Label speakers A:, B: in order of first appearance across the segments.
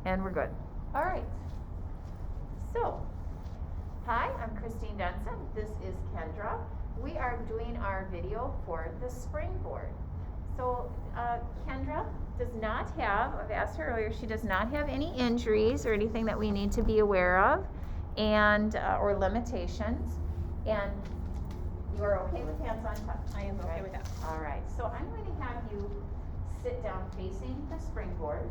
A: And we're good. All right. So, hi, I'm Christine Denson. This is Kendra. We are doing our video for the Springboard. So, Kendra does not have, I've asked her earlier, she does not have any injuries or anything that we need to be aware of, and or limitations. And you are okay with hands on touch?
B: I am okay with that.
A: All right. So I'm going to have you sit down facing the Springboard.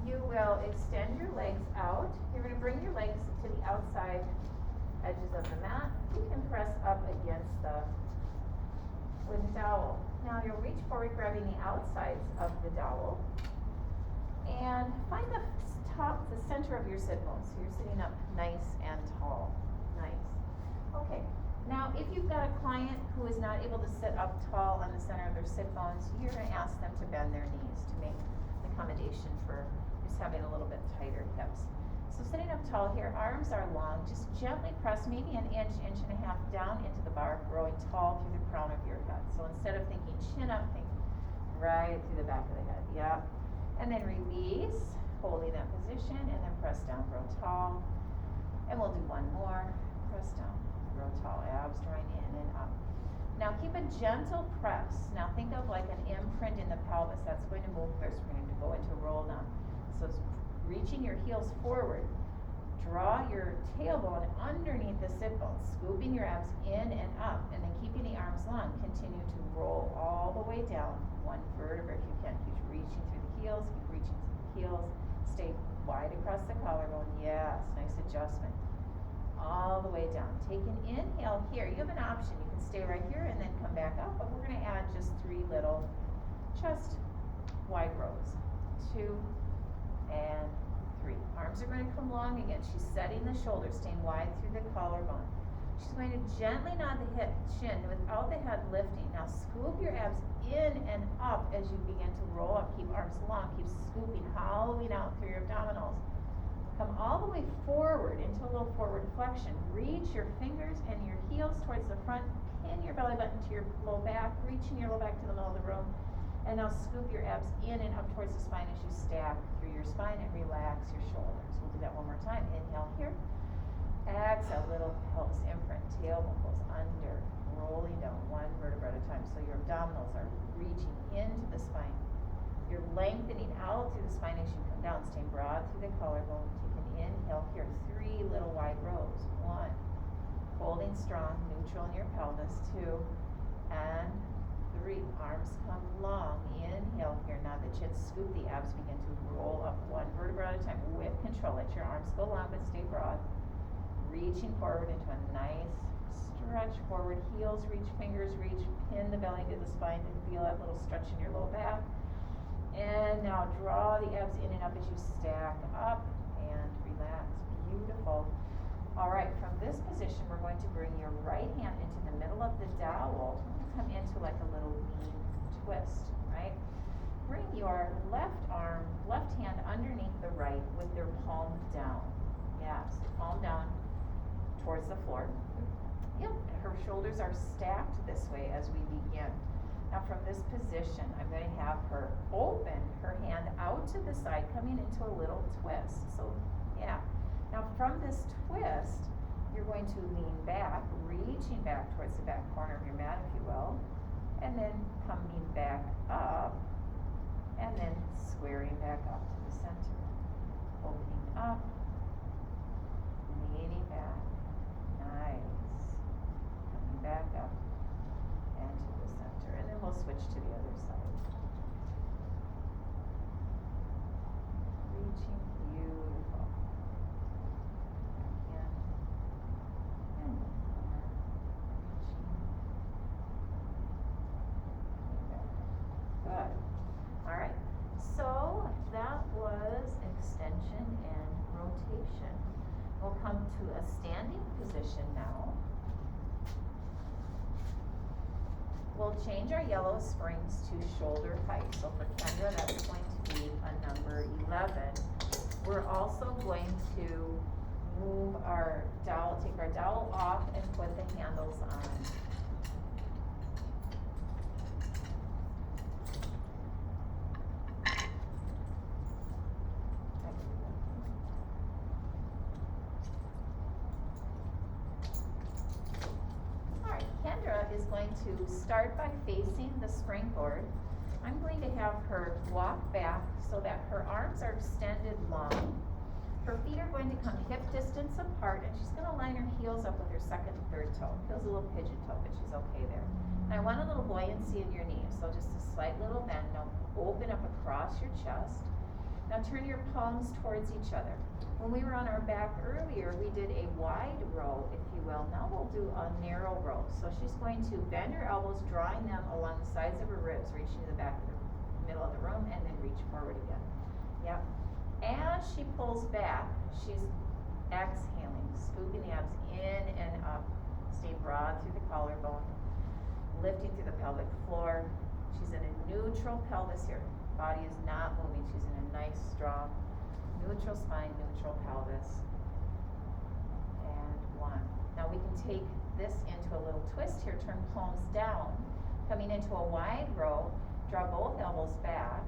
A: You will extend your legs out. You're going to bring your legs to the outside edges of the mat. You can press up against the dowel. Now you'll reach forward, grabbing the outsides of the dowel, and find the center of your sit bones. So you're sitting up nice and tall. Nice. Okay. Now, if you've got a client who is not able to sit up tall on the center of their sit bones, you're going to ask them to bend their knees to make accommodation for just having a little bit tighter hips. So sitting up tall here, arms are long. Just gently press maybe an inch, inch and a half down into the bar, growing tall through the crown of your head. So instead of thinking chin up, think right through the back of the head. Yep. And then release, holding that position, and then press down, grow tall. And we'll do one more. Press down, grow tall, abs drawing in and up. Now keep a gentle press. Now think of like an imprint in the pelvis. That's going to move first. We're going to go into roll down. So it's reaching your heels forward. Draw your tailbone underneath the sit bone, scooping your abs in and up, and then keeping the arms long. Continue to roll all the way down. One vertebra if you can. Keep reaching through the heels. Keep reaching through the heels. Stay wide across the collarbone. Yes, nice adjustment. All the way down. Take an inhale here. You have an option. You can stay right here and then come back up, but we're going to add just 3 little chest wide rows. 2 and 3. Arms are going to come long again. She's setting the shoulders, staying wide through the collarbone. She's going to gently nod the hip, chin, without the head lifting. Now scoop your abs in and up as you begin to roll up. Keep arms long. Keep scooping, hollowing out through your abdominals. Come all the way forward into a little forward flexion. Reach your fingers and your heels towards the front. Pin your belly button to your low back. Reaching your low back to the middle of the room. And now scoop your abs in and up towards the spine as you stack through your spine and relax your shoulders. We'll do that one more time. Inhale here. Exhale, little pelvis imprint. Tailbone goes under, rolling down one vertebra at a time. So your abdominals are reaching into the spine. You're lengthening out through the spine as you come down, staying broad through the collarbone. Take an inhale here, 3 little wide rows. 1, holding strong, neutral in your pelvis. 2 and 3. Arms come long. Inhale here. Now the chin, scoop the abs, begin to roll up one vertebra at a time with control. Let your arms go long but stay broad. Reaching forward into a nice stretch forward. Heels reach, fingers reach. Pin the belly to the spine and feel that little stretch in your low back. And now draw the abs in and up as you stack up and relax. Beautiful. All right, from this position, we're going to bring your right hand into the middle of the dowel. Come into like a little knee twist, right? Bring your left hand underneath the right with your palm down. Yes, palm down towards the floor. Yep, her shoulders are stacked this way as we begin. Now from this position, I'm going to have her open her hand out to the side, coming into a little twist. So, yeah. Now from this twist, you're going to lean back, reaching back towards the back corner of your mat, if you will, and then coming back up, and then squaring back up to the center. Opening up, leaning back. Nice. Coming back up and to the center, and then we'll switch to the other side. Reaching, beautiful. Back in, and more. Reaching, coming back up. Good. All right. So that was extension and rotation. We'll come to a standing position now. We'll change our yellow springs to shoulder height. So for Kendra, that's going to be a number 11. We're also going to move our dowel, take our dowel off and put the handles on. to start by facing the springboard. I'm going to have her walk back so that her arms are extended long. Her feet are going to come hip distance apart, and she's going to line her heels up with her second and third toe. Feels a little pigeon toe, but she's okay there. And I want a little buoyancy in your knees, so just a slight little bend. Now open up across your chest. Now turn your palms towards each other. When we were on our back earlier, we did a wide row, if you will. Now we'll do a narrow row. So she's going to bend her elbows, drawing them along the sides of her ribs, reaching to the back of the middle of the room, and then reach forward again. Yep. As she pulls back, she's exhaling, scooping the abs in and up. Stay broad through the collarbone, lifting through the pelvic floor. She's in a neutral pelvis here. Body is not moving. She's in a nice, strong, neutral spine, neutral pelvis. And one. Now we can take this into a little twist here. Turn palms down, coming into a wide row. Draw both elbows back.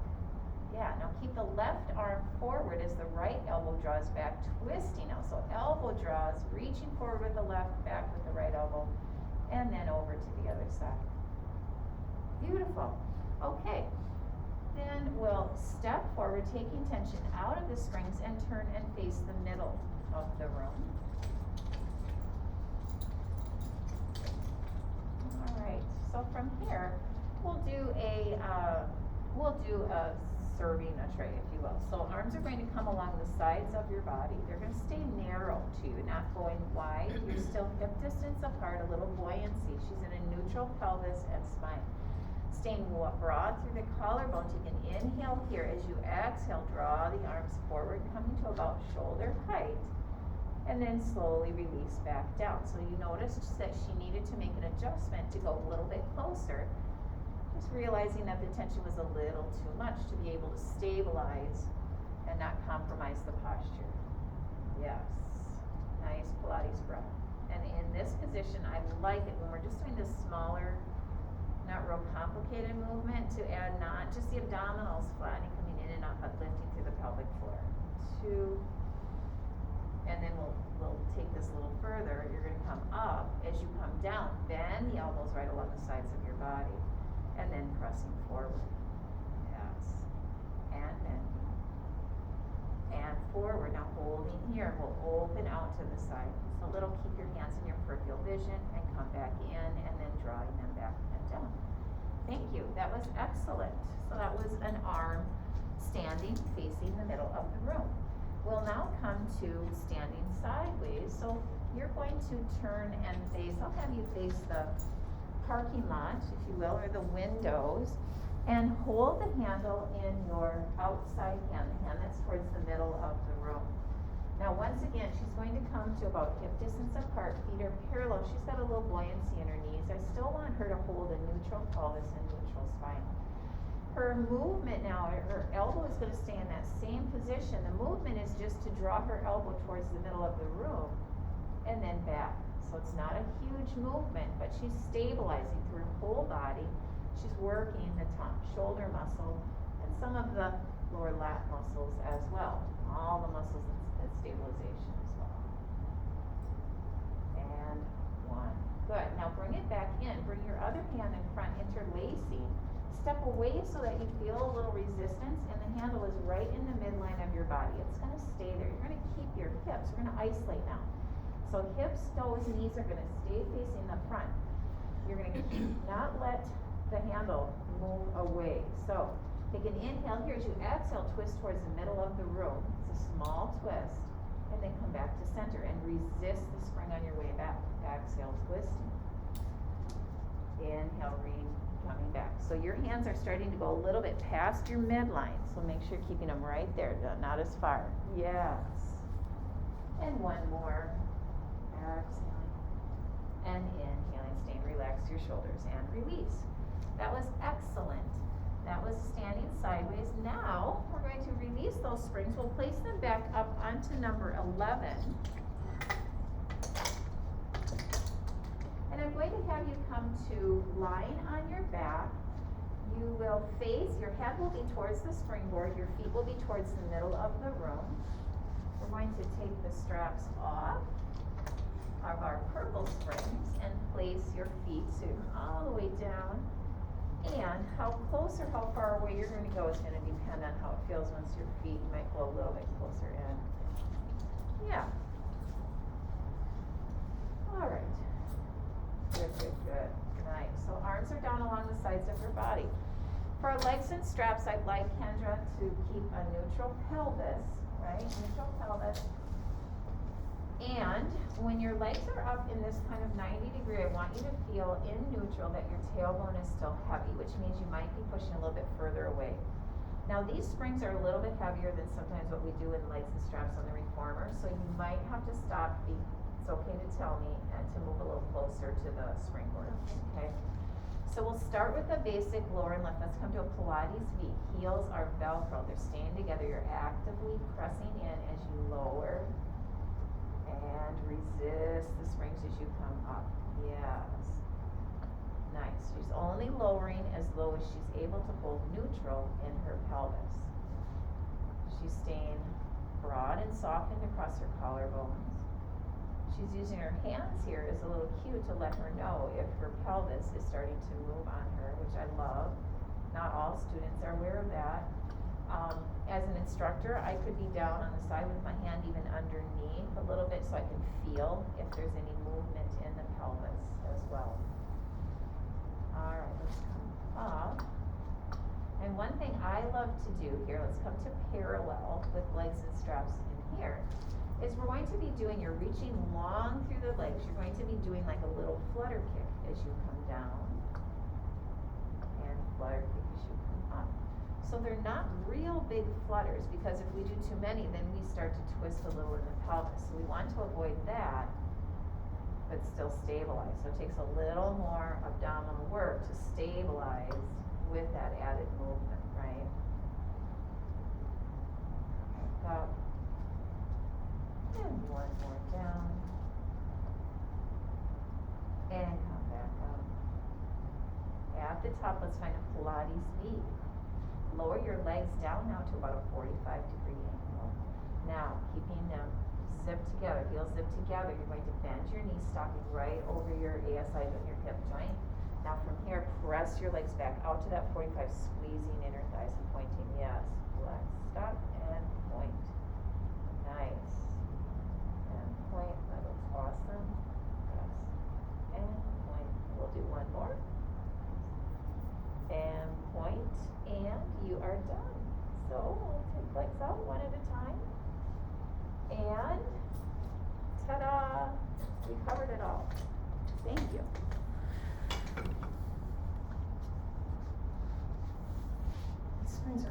A: Yeah, now keep the left arm forward as the right elbow draws back, twisting now. So elbow draws, reaching forward with the left, back with the right elbow, and then over to the other side. Beautiful. Okay. Then we'll step forward, taking tension out of the springs, and turn and face the middle of the room. All right, so from here, we'll do a serving a tray, if you will. So arms are going to come along the sides of your body. They're going to stay narrow to you, not going wide. You're still hip distance apart, a little buoyancy. She's in a neutral pelvis and spine. Staying broad through the collarbone. You can inhale here. As you exhale, draw the arms forward, coming to about shoulder height, and then slowly release back down. So you noticed that she needed to make an adjustment to go a little bit closer, just realizing that the tension was a little too much to be able to stabilize and not compromise the posture. Yes, nice Pilates breath. And in this position, I like it when we're just doing this smaller, not real complicated movement, to add not just the abdominals flattening, coming in and up, but lifting through the pelvic floor. 2, and then we'll take this a little further. You're going to come up. As you come down, bend the elbows right along the sides of your body, and then pressing forward. Yes, and bending, and forward. Now holding here, we'll open out to the side. So little, keep your hands in your peripheral vision, and come back in, and then drawing them back and down. Thank you, that was excellent. So that was an arm standing facing the middle of the room. We'll now come to standing sideways. So you're going to turn and face, I'll have you face the parking lot, if you will, or the windows, and hold the handle in your outside hand, the hand that's towards the middle of the room. Now once again, she's going to come to about hip distance apart, feet are parallel. She's got a little buoyancy in her knees. I still want her to hold a neutral pelvis and neutral spine. Her movement now, her elbow is going to stay in that same position. The movement is just to draw her elbow towards the middle of the room and then back. So it's not a huge movement, but she's stabilizing through her whole body. She's working the top shoulder muscle and some of the lower lat muscles as well. All the muscles and stabilization as well. And 1. Good. Now bring it back in. Bring your other hand in front, interlacing. Step away so that you feel a little resistance, and the handle is right in the midline of your body. It's going to stay there. You're going to keep your hips. We're going to isolate now. So hips, toes, knees are going to stay facing the front. You're going to not let the handle move away. So take an inhale here. As you exhale, twist towards the middle of the room. It's a small twist. And then come back to center and resist the spring on your way back. Exhale, twisting. Inhale, coming back. So your hands are starting to go a little bit past your midline. So make sure you're keeping them right there, not as far. Yes. And 1 more. Exhaling. And inhaling, staying relaxed your shoulders and release. That was excellent. That was standing sideways. Now we're going to release those springs. We'll place them back up onto number 11. And I'm going to have you come to lying on your back. You will face, your head will be towards the springboard, your feet will be towards the middle of the room. We're going to take the straps off of our purple springs and place your feet so you're all the way down. And how close or how far away you're gonna go is gonna depend on how it feels once your feet, you might go a little bit closer in. Yeah. All right. Good, good, good. Nice. So arms are down along the sides of your body. For our legs and straps, I'd like Kendra to keep a neutral pelvis, right? Neutral pelvis. And when your legs are up in this kind of 90-degree, I want you to feel in neutral that your tailbone is still heavy, which means you might be pushing a little bit further away. Now these springs are a little bit heavier than sometimes what we do in legs and straps on the reformer, so you might have to stop. It's okay to tell me and to move a little closer to the springboard, okay? So we'll start with the basic lower and left. Let's come to a Pilates V. Heels are Velcro. They're staying together. You're actively pressing in as you lower and resist the springs as you come up. Yes. Nice. She's only lowering as low as she's able to hold neutral in her pelvis. She's staying broad and softened across her collarbones. She's using her hands here as a little cue to let her know if her pelvis is starting to move on her, which I love. Not all students are aware of that. As an instructor, I could be down on the side with my hand even underneath a little bit so I can feel if there's any movement in the pelvis as well. Alright, let's come up. And one thing I love to do here, let's come to parallel with legs and straps in here, is we're going to be doing, you're reaching long through the legs, you're going to be doing like a little flutter kick as you come down, and flutter kick as you come up. So they're not real big flutters, because if we do too many, then we start to twist a little in the pelvis. So we want to avoid that, but still stabilize. So it takes a little more abdominal work to stabilize with that added movement, right? Up. And one more down. And come back up. At the top, let's find a Pilates V. Lower your legs down now to about a 45-degree angle. Now, keeping them zipped together, heels zipped together, you're going to bend your knees, stopping right over your ASI on your hip joint. Now from here, press your legs back out to that 45, squeezing inner thighs and pointing. Yes, flex, stop, and point. Nice. And point, that looks awesome. Press, and point. We'll do one more. And point, and you are done. So we'll take legs out one at a time. And ta-da! We covered it all. Thank you.